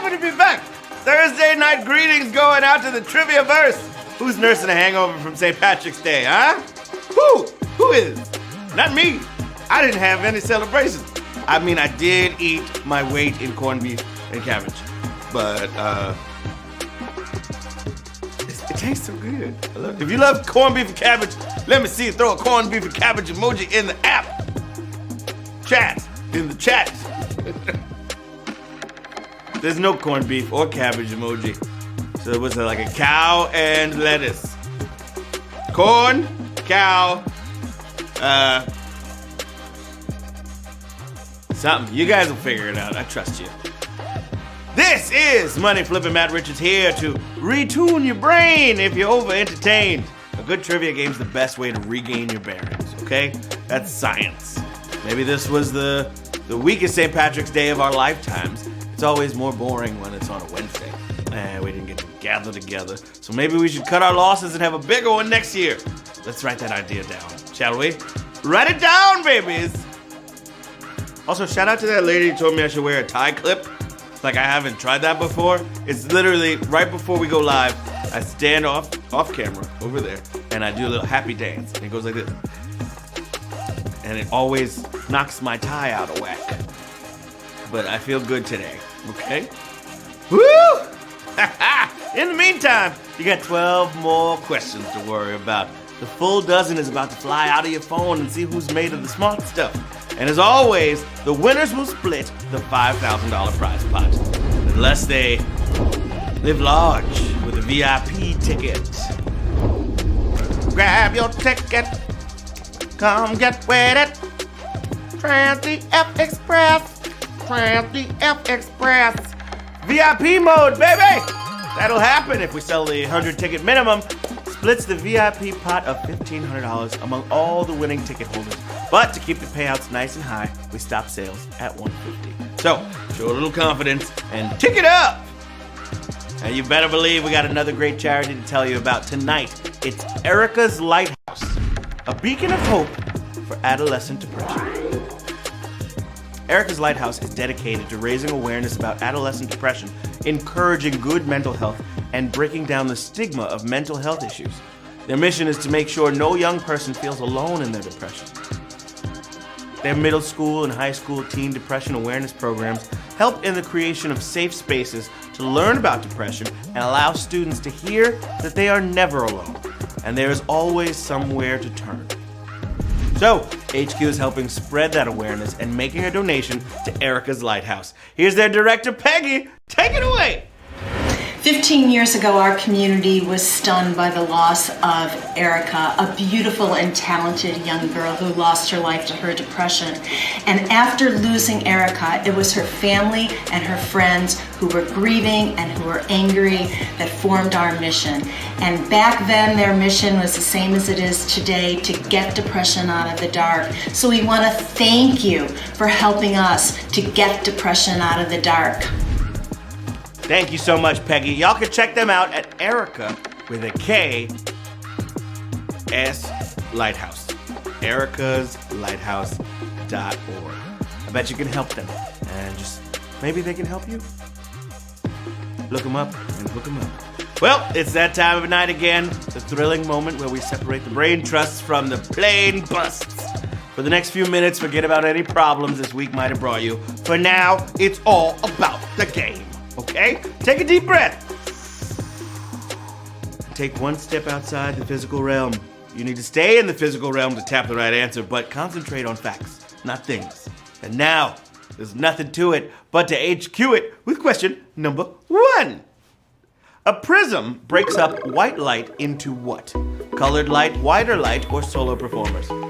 happy to be back. Thursday night greetings going out to the trivia verse. Who's nursing a hangover from St. Patrick's Day, huh? Who is? Not me. I didn't have any celebrations. I mean, I did eat my weight in corned beef and cabbage, but it tastes so good. If you love corned beef and cabbage, let me see you throw a corned beef and cabbage emoji in the app. In the chat. There's no corned beef or cabbage emoji. So it was like a cow and lettuce. Corn, cow, something. You guys will figure it out. I trust you. This is Money Flippin' Matt Richards here to retune your brain if you're over-entertained. A good trivia game's the best way to regain your bearings, okay? That's science. Maybe this was the weakest St. Patrick's Day of our lifetimes. It's always more boring when it's on a Wednesday. We didn't get to gather together. So maybe we should cut our losses and have a bigger one next year. Let's write that idea down, shall we? Write it down, babies! Also, shout out to that lady who told me I should wear a tie clip. Like, I haven't tried that before. It's literally right before we go live, I stand off camera over there, and I do a little happy dance. And it goes like this. And it always knocks my tie out of whack. But I feel good today, okay? Woo! In the meantime, you got 12 more questions to worry about. The full dozen is about to fly out of your phone and see who's made of the smart stuff. And as always, the winners will split the $5,000 prize pot. Unless they live large with a VIP ticket. Grab your ticket. Come get wetted. Trans-DF Express. Trans-DF Express. VIP mode, baby! That'll happen if we sell the 100 ticket minimum. Splits the VIP pot of $1,500 among all the winning ticket holders. But to keep the payouts nice and high, we stop sales at $150. So, show a little confidence and tick it up! And you better believe we got another great charity to tell you about tonight. It's Erica's Lighthouse, a beacon of hope for adolescent depression. Erica's Lighthouse is dedicated to raising awareness about adolescent depression, encouraging good mental health, and breaking down the stigma of mental health issues. Their mission is to make sure no young person feels alone in their depression. Their middle school and high school teen depression awareness programs help in the creation of safe spaces to learn about depression and allow students to hear that they are never alone, and there is always somewhere to turn. So, HQ is helping spread that awareness and making a donation to Erica's Lighthouse. Here's their director, Peggy. Take it away. 15 years ago, our community was stunned by the loss of Erica, a beautiful and talented young girl who lost her life to her depression. And after losing Erica, it was her family and her friends who were grieving and who were angry that formed our mission. And back then, their mission was the same as it is today, to get depression out of the dark. So we want to thank you for helping us to get depression out of the dark. Thank you so much, Peggy. Y'all can check them out at Erica with a K S Lighthouse. ericaslighthouse.org. I bet you can help them. And just maybe they can help you. Look them up and hook them up. Well, it's that time of night again. The thrilling moment where we separate the brain trusts from the plain busts. For the next few minutes, forget about any problems this week might have brought you. For now, it's all about the game. Okay? Take a deep breath. Take one step outside the physical realm. You need to stay in the physical realm to tap the right answer, but concentrate on facts, not things. And now, there's nothing to it but to HQ it with question number 1. A prism breaks up white light into what? Colored light, wider light, or solo performers? I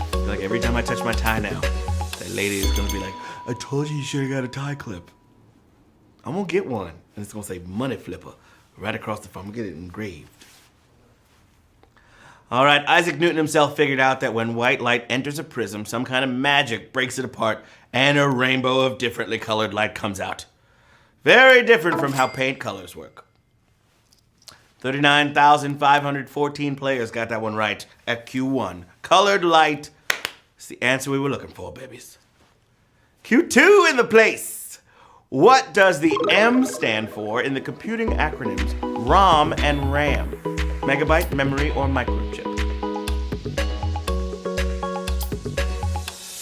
feel like every time I touch my tie now, that lady is gonna be like, I told you should have got a tie clip. I'm gonna get one, and it's gonna say Money Flipper right across the front. I'm gonna get it engraved. All right, Isaac Newton himself figured out that when white light enters a prism, some kind of magic breaks it apart, and a rainbow of differently colored light comes out. Very different from how paint colors work. 39,514 players got that one right at Q1. Colored light is the answer we were looking for, babies. Q2 in the place. What does the M stand for in the computing acronyms ROM and RAM? Megabyte, memory, or microchip?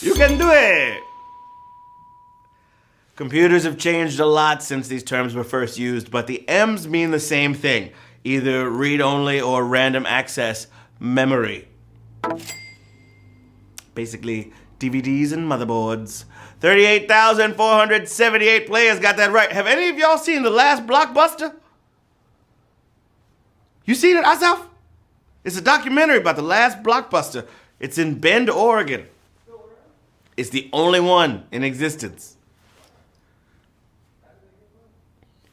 You can do it! Computers have changed a lot since these terms were first used, but the M's mean the same thing, either read-only or random access memory. Basically, DVDs and motherboards. 38,478 players got that right. Have any of y'all seen the last blockbuster? You seen it, Asaf? It's a documentary about the last blockbuster. It's in Bend, Oregon. It's the only one in existence.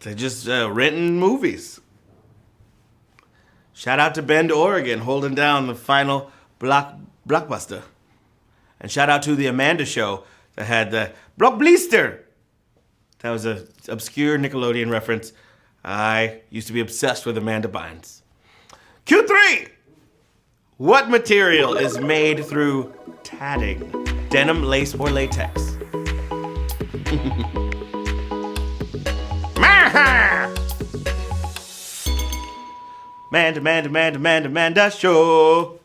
They're just renting movies. Shout out to Bend, Oregon, holding down the final blockbuster. And shout out to the Amanda Show that had the Blockblister. That was an obscure Nickelodeon reference. I used to be obsessed with Amanda Bynes. Q3. What material is made through tatting? Denim, lace, or latex? Amanda Show.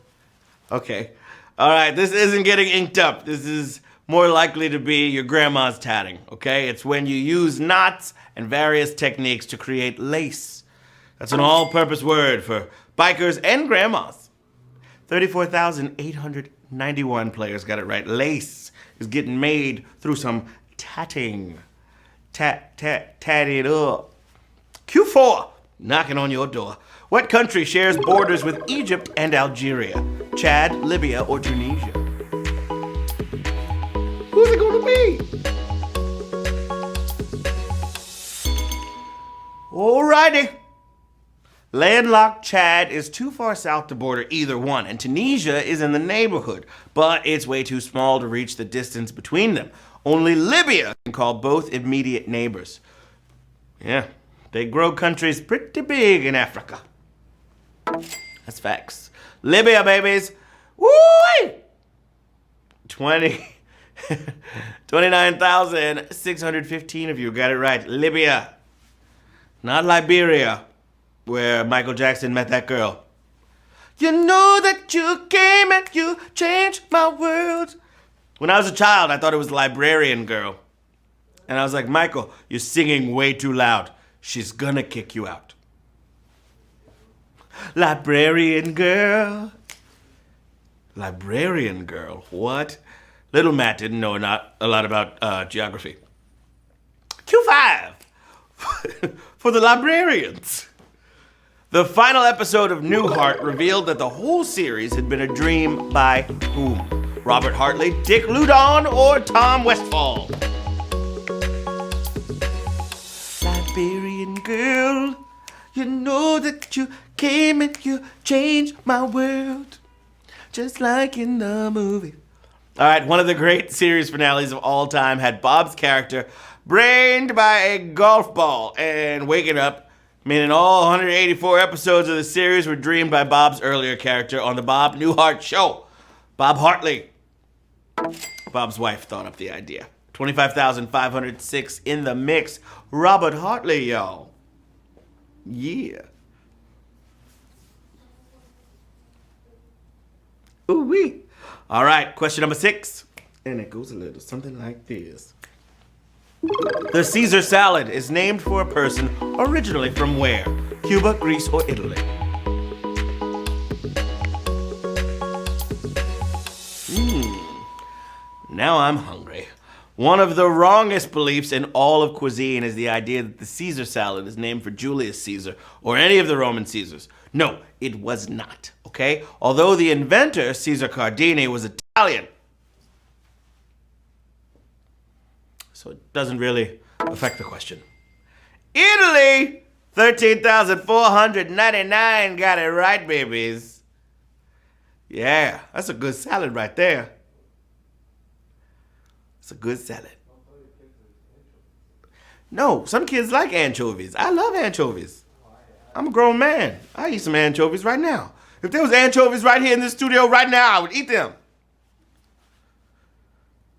Okay. All right, this isn't getting inked up. This is more likely to be your grandma's tatting, okay? It's when you use knots and various techniques to create lace. That's an all-purpose word for bikers and grandmas. 34,891 players got it right. Lace is getting made through some tatting. Tat it up. Q4, knocking on your door. What country shares borders with Egypt and Algeria? Chad, Libya, or Tunisia? Who's it gonna be? Alrighty. Landlocked Chad is too far south to border either one, and Tunisia is in the neighborhood, but it's way too small to reach the distance between them. Only Libya can call both immediate neighbors. Yeah, they grow countries pretty big in Africa. That's facts. Libya, babies. Woo! 29,615 of you got it right. Libya. Not Liberia, where Michael Jackson met that girl. You know that you came and you changed my world. When I was a child, I thought it was Librarian Girl. And I was like, Michael, you're singing way too loud. She's gonna kick you out. Librarian Girl. Librarian Girl, what? Little Matt didn't know a lot about geography. Q5 for the librarians. The final episode of Newhart revealed that the whole series had been a dream by whom? Robert Hartley, Dick Loudon, or Tom Westfall? Liberian girl, you know that you came and you changed my world, just like in the movie. All right, one of the great series finales of all time had Bob's character brained by a golf ball and waking up, meaning all 184 episodes of the series were dreamed by Bob's earlier character on the Bob Newhart Show, Bob Hartley. Bob's wife thought up the idea. 25,506 in the mix. Robert Hartley, y'all. Yeah. Ooh-wee. All right, question number 6. And it goes a little something like this. The Caesar salad is named for a person originally from where? Cuba, Greece, or Italy? Now I'm hungry. One of the wrongest beliefs in all of cuisine is the idea that the Caesar salad is named for Julius Caesar or any of the Roman Caesars. No, it was not, okay? Although the inventor, Caesar Cardini, was Italian. So it doesn't really affect the question. Italy! 13,499 got it right, babies. Yeah, that's a good salad right there. It's a good salad. No, some kids like anchovies. I love anchovies. I'm a grown man. I eat some anchovies right now. If there was anchovies right here in this studio right now, I would eat them.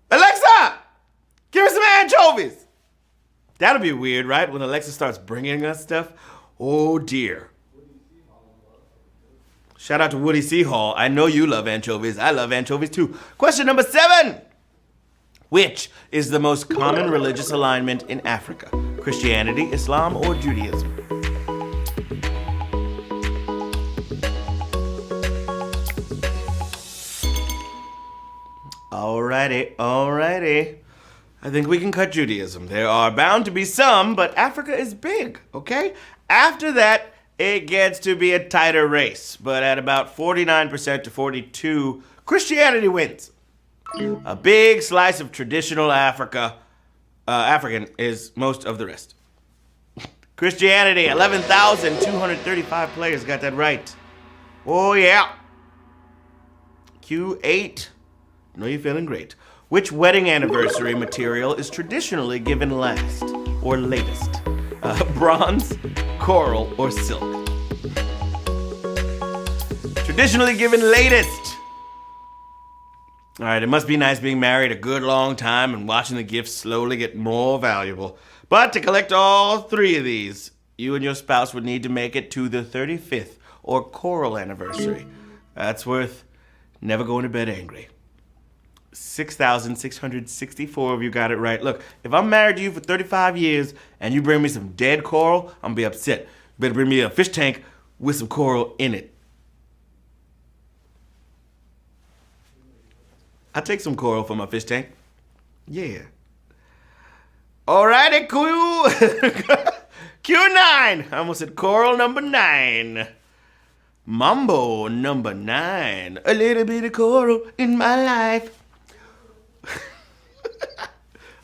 Alexa, give me anchovies. That'll be weird, right? When Alexa starts bringing us stuff. Oh, dear. Shout out to Woody Seahall. I know you love anchovies. I love anchovies too. Question number 7. Which is the most common religious alignment in Africa? Christianity, Islam, or Judaism? Alrighty. I think we can cut Judaism. There are bound to be some, but Africa is big, okay? After that, it gets to be a tighter race, but at about 49% to 42%, Christianity wins. A big slice of traditional African is most of the rest. Christianity, 11,235 players got that right. Oh yeah. Q8. I know you're feeling great. Which wedding anniversary material is traditionally given last or latest? Bronze, coral, or silk? Traditionally given latest. All right, it must be nice being married a good long time and watching the gifts slowly get more valuable. But to collect all 3 of these, you and your spouse would need to make it to the 35th or coral anniversary. That's worth never going to bed angry. 6,664 of you got it right. Look, if I'm married to you for 35 years and you bring me some dead coral, I'm gonna be upset. You better bring me a fish tank with some coral in it. I'll take some coral for my fish tank. Yeah. Alrighty, Q9. I almost said coral number 9. Mambo number 9. A little bit of coral in my life.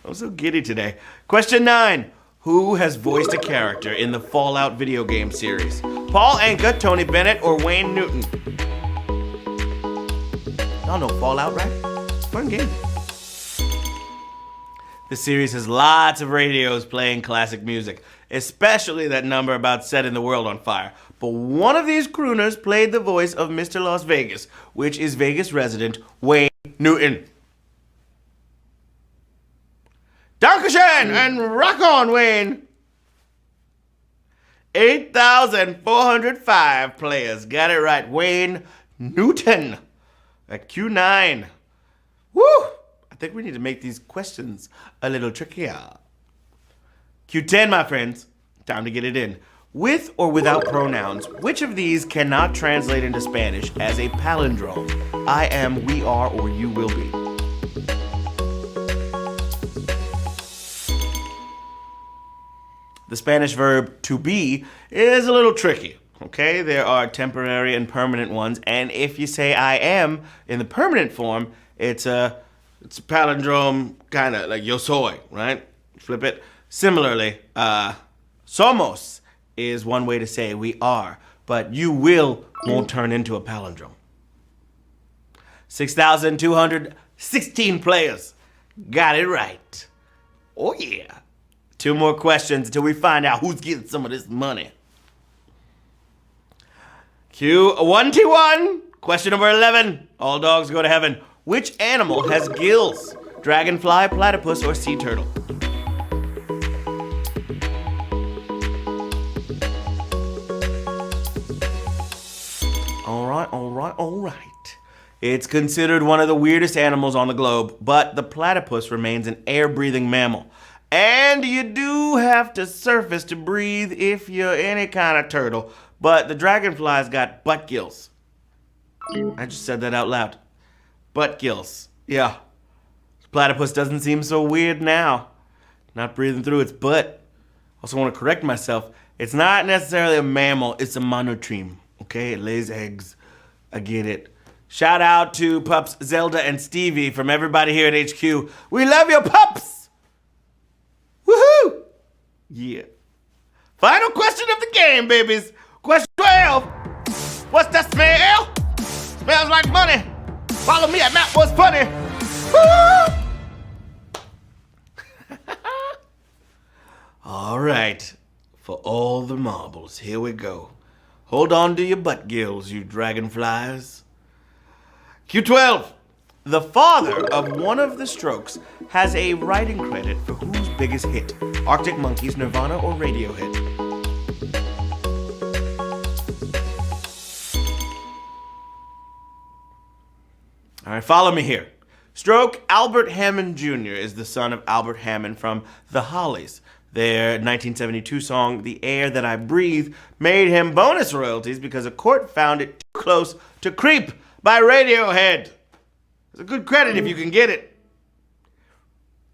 I'm so giddy today. Question 9. Who has voiced a character in the Fallout video game series? Paul Anka, Tony Bennett, or Wayne Newton? Y'all know Fallout, right? Fun game. The series has lots of radios playing classic music, especially that number about setting the world on fire. But one of these crooners played the voice of Mr. Las Vegas, which is Vegas resident Wayne Newton. Dankeschön and rock on, Wayne. 8,405 players got it right. Wayne Newton at Q9. Woo! I think we need to make these questions a little trickier. Q10, my friends. Time to get it in. With or without pronouns, which of these cannot translate into Spanish as a palindrome? I am, we are, or you will be. The Spanish verb to be is a little tricky, okay? There are temporary and permanent ones, and if you say I am in the permanent form, it's a palindrome, kind of like yo soy, right? Flip it. Similarly, somos is one way to say we are, but you will won't turn into a palindrome. 6,216 players got it right. Oh yeah. 2 more questions until we find out who's getting some of this money. Q1T1. Question number 11. All dogs go to heaven. Which animal has gills? Dragonfly, platypus, or sea turtle? All right. It's considered one of the weirdest animals on the globe, but the platypus remains an air-breathing mammal. And you do have to surface to breathe if you're any kind of turtle, but the dragonfly's got butt gills. I just said that out loud. Butt gills. Yeah. Platypus doesn't seem so weird now. Not breathing through its butt. Also want to correct myself. It's not necessarily a mammal, it's a monotreme. Okay, it lays eggs. I get it. Shout out to pups Zelda and Stevie from everybody here at HQ. We love your pups! Woohoo! Yeah. Final question of the game, babies. Question 12. What's that smell? Smells like money. Follow me at Matt Was Funny. All right. For all the marbles, here we go. Hold on to your butt gills, you dragonflies. Q12. The father of one of the Strokes has a writing credit for whose biggest hit? Arctic Monkeys, Nirvana, or Radiohead? All right, follow me here. Stroke Albert Hammond Jr. is the son of Albert Hammond from The Hollies. Their 1972 song, The Air That I Breathe, made him bonus royalties because a court found it too close to Creep by Radiohead. It's a good credit if you can get it.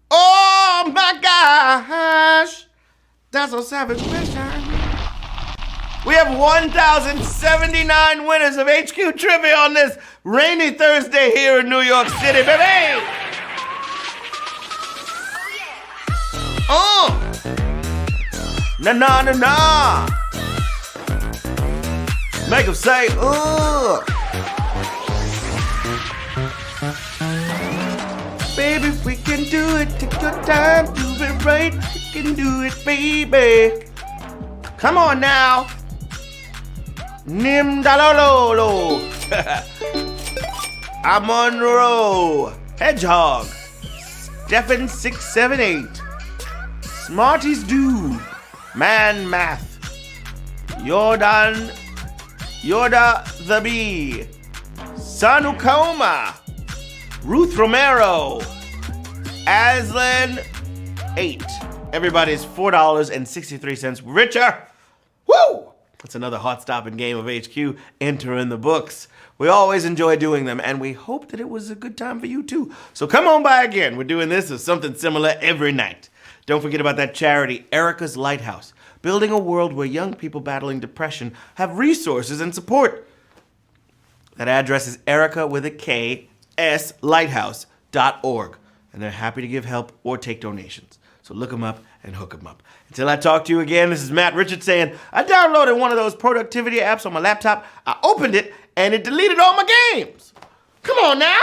Oh my gosh, that's a savage question. We have 1,079 winners of HQ Trivia on this rainy Thursday here in New York City, baby! Na na na na! Make them say, Baby, if we can do it, take your time, do it right. We can do it, baby. Come on now. Nim dalolo. I'm on row. Hedgehog. Stephen 678. Smarties do. Man math. Yoda the bee. Sanukoma. Ruth Romero. Aslan 8. Everybody's $4.63 richer. Woo! That's another hot stopping game of HQ entering the books. We always enjoy doing them, and we hope that it was a good time for you too. So come on by again. We're doing this or something similar every night. Don't forget about that charity, Erica's Lighthouse, building a world where young people battling depression have resources and support. That address is Erica with a K, S, lighthouse.org, and they're happy to give help or take donations. So look them up and hook them up. Until I talk to you again, this is Matt Richards saying, I downloaded one of those productivity apps on my laptop, I opened it, and it deleted all my games. Come on now.